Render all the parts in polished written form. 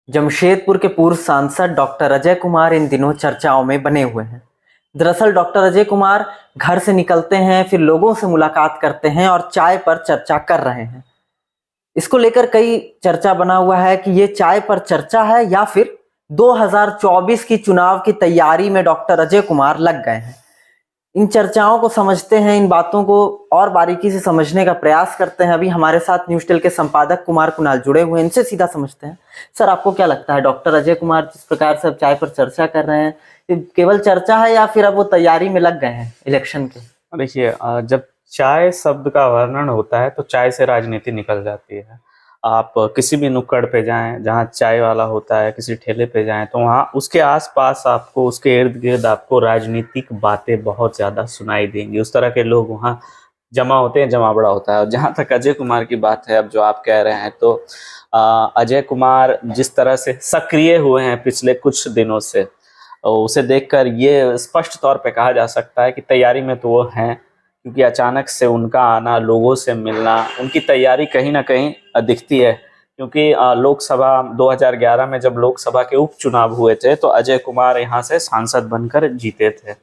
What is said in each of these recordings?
जमशेदपुर के पूर्व सांसद डॉक्टर अजय कुमार इन दिनों चर्चाओं में बने हुए हैं। दरअसल डॉक्टर अजय कुमार घर से निकलते हैं, फिर लोगों से मुलाकात करते हैं और चाय पर चर्चा कर रहे हैं। इसको लेकर कई चर्चा बना हुआ है कि ये चाय पर चर्चा है या फिर 2024 की चुनाव की तैयारी में डॉक्टर अजय कुमार लग गए हैं। इन चर्चाओं को समझते हैं, इन बातों को और बारीकी से समझने का प्रयास करते हैं। अभी हमारे साथ न्यूज़ टेल के संपादक कुमार कुणाल जुड़े हुए हैं, इनसे सीधा समझते हैं। सर, आपको क्या लगता है डॉक्टर अजय कुमार जिस प्रकार से अब चाय पर चर्चा कर रहे हैं, ये केवल चर्चा है या फिर अब वो तैयारी में लग गए हैं इलेक्शन के? देखिए, जब चाय शब्द का वर्णन होता है तो चाय से राजनीति निकल जाती है। आप किसी भी नुक्कड़ पे जाएं जहां चाय वाला होता है, किसी ठेले पे जाएं तो वहां उसके आसपास आपको, उसके इर्द गिर्द आपको राजनीतिक बातें बहुत ज़्यादा सुनाई देंगी। उस तरह के लोग वहां जमा होते हैं, जमावड़ा होता है। और जहां तक अजय कुमार की बात है, अब जो आप कह रहे हैं, तो अजय कुमार जिस तरह से सक्रिय हुए हैं पिछले कुछ दिनों से, उसे देखकर ये स्पष्ट तौर पे कहा जा सकता है कि तैयारी में तो वो हैं, क्योंकि अचानक से उनका आना, लोगों से मिलना, उनकी तैयारी कहीं ना कहीं दिखती है। क्योंकि लोकसभा 2011 में जब लोकसभा के उपचुनाव हुए थे तो अजय कुमार यहाँ से सांसद बनकर जीते थे।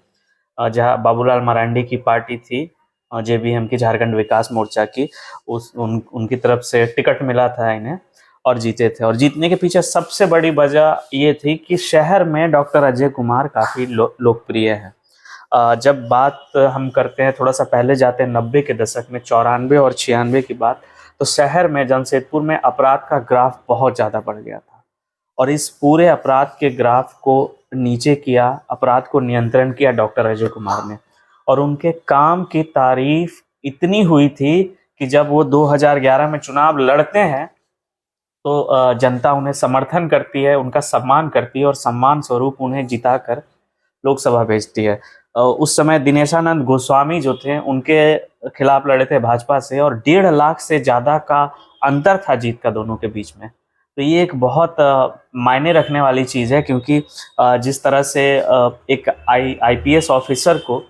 जहाँ बाबूलाल मरांडी की पार्टी थी, जेबीएम की, झारखंड विकास मोर्चा की, उनकी तरफ से टिकट मिला था इन्हें और जीते थे। और जीतने के पीछे सबसे बड़ी वजह ये थी कि शहर में डॉक्टर अजय कुमार काफ़ी लोकप्रिय है। जब बात हम करते हैं, थोड़ा सा पहले जाते हैं 90 के दशक में, 94 और 96 की बात, तो शहर में, जमशेदपुर में अपराध का ग्राफ बहुत ज़्यादा बढ़ गया था। और इस पूरे अपराध के ग्राफ को नीचे किया, अपराध को नियंत्रण किया डॉक्टर अजय कुमार ने। और उनके काम की तारीफ इतनी हुई थी कि जब वो 2011 में चुनाव लड़ते हैं तो जनता उन्हें समर्थन करती है, उनका सम्मान करती है और सम्मान स्वरूप उन्हें जिताकर लोकसभा भेजती है। उस समय दिनेशानंद गोस्वामी जो थे, उनके खिलाफ लड़े थे भाजपा से, और 1.5 लाख से ज़्यादा का अंतर था जीत का दोनों के बीच में। तो ये एक बहुत मायने रखने वाली चीज़ है, क्योंकि जिस तरह से एक आईपीएस ऑफिसर को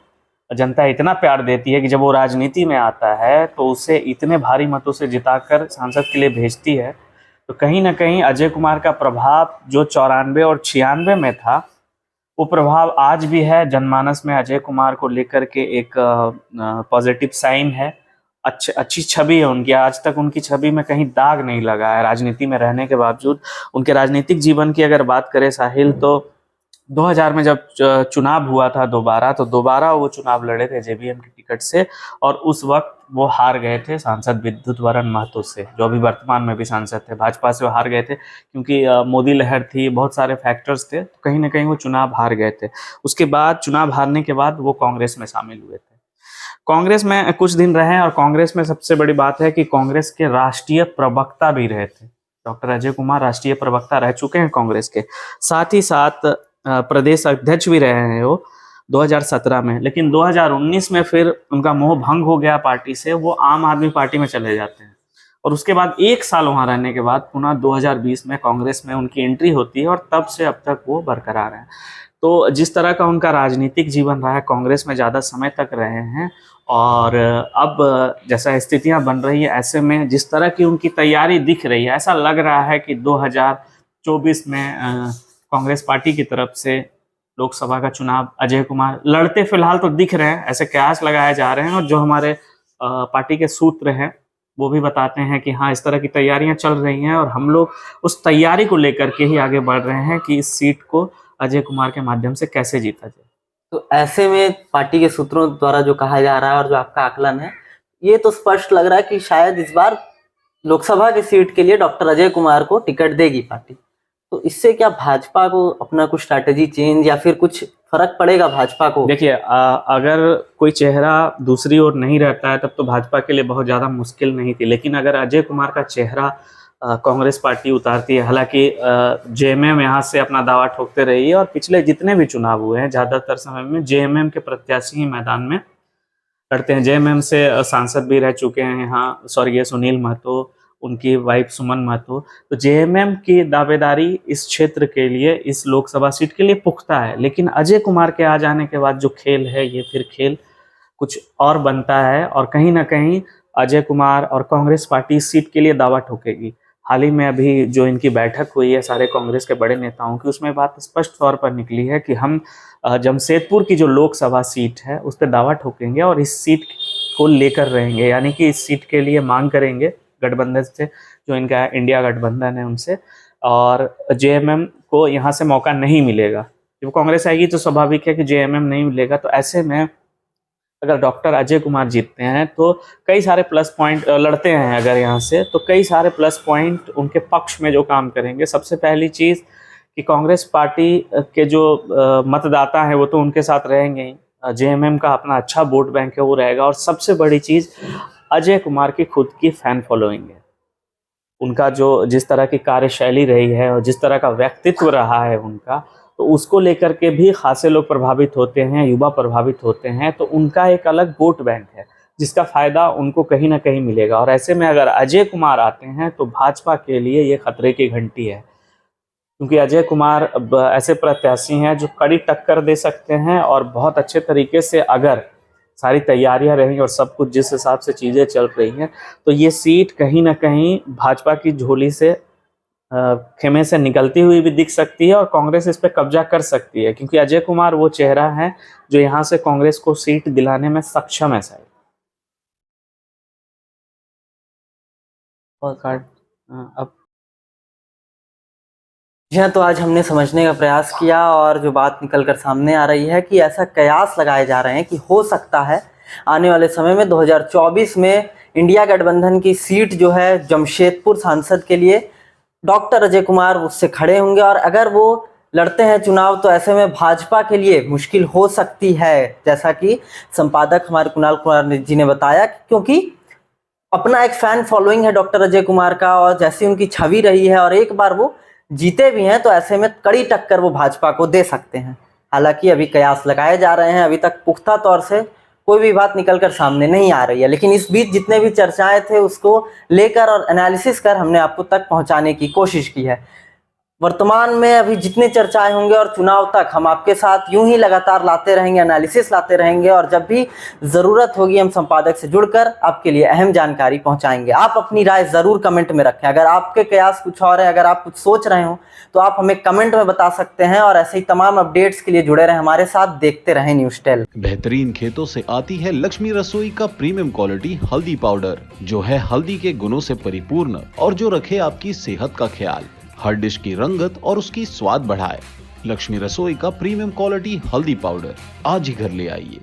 जनता इतना प्यार देती है कि जब वो राजनीति में आता है तो उसे इतने भारी मतों से जिताकर सांसद के लिए भेजती है। तो कहीं ना कहीं अजय कुमार का प्रभाव जो 94 और 96 में था, वो प्रभाव आज भी है। जनमानस में अजय कुमार को लेकर के एक पॉजिटिव साइन है, अच्छी छवि है उनकी। आज तक उनकी छवि में कहीं दाग नहीं लगा है राजनीति में रहने के बावजूद। उनके राजनीतिक जीवन की अगर बात करें साहिल, तो 2000 में जब चुनाव हुआ था दोबारा वो चुनाव लड़े थे जेबीएम की टिकट से, और उस वक्त वो हार गए थे सांसद विद्युत वरण महतो से, जो अभी वर्तमान में भी सांसद थे। भाजपा से वो हार गए थे क्योंकि मोदी लहर थी, बहुत सारे फैक्टर्स थे, तो कहीं ना कहीं वो चुनाव हार गए थे। उसके बाद, चुनाव हारने के बाद, वो कांग्रेस में शामिल हुए थे। कांग्रेस में कुछ दिन रहे, और कांग्रेस में सबसे बड़ी बात है कि कांग्रेस के राष्ट्रीय प्रवक्ता भी रहे थे। डॉक्टर अजय कुमार राष्ट्रीय प्रवक्ता रह चुके हैं कांग्रेस के, साथ ही साथ प्रदेश अध्यक्ष भी रहे हैं वो 2017 में। लेकिन 2019 में फिर उनका मोह भंग हो गया पार्टी से, वो आम आदमी पार्टी में चले जाते हैं। और उसके बाद 1 साल वहां रहने के बाद पुनः 2020 में कांग्रेस में उनकी एंट्री होती है, और तब से अब तक वो बरकरार हैं। तो जिस तरह का उनका राजनीतिक जीवन रहा है, कांग्रेस में ज़्यादा समय तक रहे हैं, और अब जैसा स्थितियां बन रही है, ऐसे में जिस तरह की उनकी तैयारी दिख रही है, ऐसा लग रहा है कि 2024 में कांग्रेस पार्टी की तरफ से लोकसभा का चुनाव अजय कुमार लड़ते फिलहाल तो दिख रहे हैं, ऐसे कयास लगाए जा रहे हैं। और जो हमारे पार्टी के सूत्र हैं वो भी बताते हैं कि हाँ, इस तरह की तैयारियां चल रही हैं, और हम लोग उस तैयारी को लेकर के ही आगे बढ़ रहे हैं कि इस सीट को अजय कुमार के माध्यम से कैसे जीता जाए। तो ऐसे में पार्टी के सूत्रों द्वारा जो कहा जा रहा है और जो आपका आकलन है, ये तो स्पष्ट लग रहा है कि शायद इस बार लोकसभा की सीट के लिए डॉक्टर अजय कुमार को टिकट देगी पार्टी। तो इससे क्या भाजपा को अपना कुछ स्ट्रैटेजी चेंज या फिर कुछ फर्क पड़ेगा भाजपा को? देखिए, अगर कोई चेहरा दूसरी ओर नहीं रहता है तब तो भाजपा के लिए बहुत ज़्यादा मुश्किल नहीं थी। लेकिन अगर अजय कुमार का चेहरा कांग्रेस पार्टी उतारती है, हालांकि जेएमएम यहाँ से अपना दावा ठोकते रही है, और पिछले जितने भी चुनाव हुए हैं ज़्यादातर समय में जेएमएम के प्रत्याशी ही मैदान में लड़ते हैं। जेएमएम से सांसद भी रह चुके हैं यहाँ स्वर्गीय सुनील महतो, उनकी वाइफ सुमन महतो। तो जेएमएम की दावेदारी इस क्षेत्र के लिए, इस लोकसभा सीट के लिए पुख्ता है। लेकिन अजय कुमार के आ जाने के बाद जो खेल है, ये फिर खेल कुछ और बनता है, और कहीं ना कहीं अजय कुमार और कांग्रेस पार्टी इस सीट के लिए दावा ठोकेगी। हाल ही में अभी जो इनकी बैठक हुई है सारे कांग्रेस के बड़े नेताओं की, उसमें बात स्पष्ट तौर पर निकली है कि हम जमशेदपुर की जो लोकसभा सीट है उस पर दावा ठोकेंगे और इस सीट को लेकर रहेंगे, यानी कि इस सीट के लिए मांग करेंगे गठबंधन से, जो इनका इंडिया गठबंधन है उनसे, और जेएमएम को यहाँ से मौका नहीं मिलेगा। जब कांग्रेस आएगी तो स्वाभाविक है कि जेएमएम नहीं मिलेगा। तो ऐसे में अगर डॉक्टर अजय कुमार जीतते हैं तो कई सारे प्लस पॉइंट, लड़ते हैं अगर यहाँ से, तो कई सारे प्लस पॉइंट उनके पक्ष में जो काम करेंगे। सबसे पहली चीज़ कि कांग्रेस पार्टी के जो मतदाता हैं वो तो उनके साथ रहेंगे ही, जेएमएम का अपना अच्छा वोट बैंक है वो रहेगा, और सबसे बड़ी चीज़ अजय कुमार की खुद की फैन फॉलोइंग है। उनका जो जिस तरह की कार्यशैली रही है और जिस तरह का व्यक्तित्व रहा है उनका, तो उसको लेकर के भी खासे लोग प्रभावित होते हैं, युवा प्रभावित होते हैं। तो उनका एक अलग वोट बैंक है जिसका फ़ायदा उनको कहीं ना कहीं मिलेगा। और ऐसे में अगर अजय कुमार आते हैं तो भाजपा के लिए ये खतरे की घंटी है, क्योंकि अजय कुमार ऐसे प्रत्याशी हैं जो कड़ी टक्कर दे सकते हैं, और बहुत अच्छे तरीके से अगर सारी तैयारियां रही और सब कुछ जिस हिसाब से चीज़ें चल रही हैं, तो ये सीट कहीं ना कहीं भाजपा की झोली से, खेमे से निकलती हुई भी दिख सकती है और कांग्रेस इस पर कब्जा कर सकती है, क्योंकि अजय कुमार वो चेहरा है जो यहाँ से कांग्रेस को सीट दिलाने में सक्षम है। शायद अब जी हाँ, तो आज हमने समझने का प्रयास किया और जो बात निकल कर सामने आ रही है कि ऐसा कयास लगाए जा रहे हैं कि हो सकता है आने वाले समय में 2024 में इंडिया गठबंधन की सीट जो है जमशेदपुर सांसद के लिए डॉक्टर अजय कुमार उससे खड़े होंगे, और अगर वो लड़ते हैं चुनाव तो ऐसे में भाजपा के लिए मुश्किल हो सकती है, जैसा कि संपादक हमारे कुणाल कुमार जी ने बताया, क्योंकि अपना एक फैन फॉलोइंग है डॉक्टर अजय कुमार का, और जैसी उनकी छवि रही है और एक बार वो जीते भी हैं तो ऐसे में कड़ी टक्कर वो भाजपा को दे सकते हैं। हालांकि अभी कयास लगाए जा रहे हैं, अभी तक पुख्ता तौर से कोई भी बात निकलकर सामने नहीं आ रही है, लेकिन इस बीच जितने भी चर्चाएं थे उसको लेकर और एनालिसिस कर हमने आपको तक पहुंचाने की कोशिश की है। वर्तमान में अभी जितनी चर्चाएं होंगे और चुनाव तक हम आपके साथ यूं ही लगातार लाते रहेंगे, एनालिसिस लाते रहेंगे, और जब भी ज़रूरत होगी हम संपादक से जुड़कर आपके लिए अहम जानकारी पहुंचाएंगे। आप अपनी राय ज़रूर कमेंट में रखें। अगर आपके कयास कुछ और है, अगर आप कुछ सोच रहे हो तो आप हमें कमेंट में बता सकते हैं, और ऐसे ही तमाम अपडेट्स के लिए जुड़े रहें हमारे साथ, देखते रहें न्यूज़10। बेहतरीन खेतों से आती है लक्ष्मी रसोई का प्रीमियम क्वालिटी हल्दी पाउडर, जो है हल्दी के गुणों से परिपूर्ण और जो रखे आपकी सेहत का ख्याल, हर डिश की रंगत और उसकी स्वाद बढ़ाए। लक्ष्मी रसोई का प्रीमियम क्वालिटी हल्दी पाउडर आज ही घर ले आइए।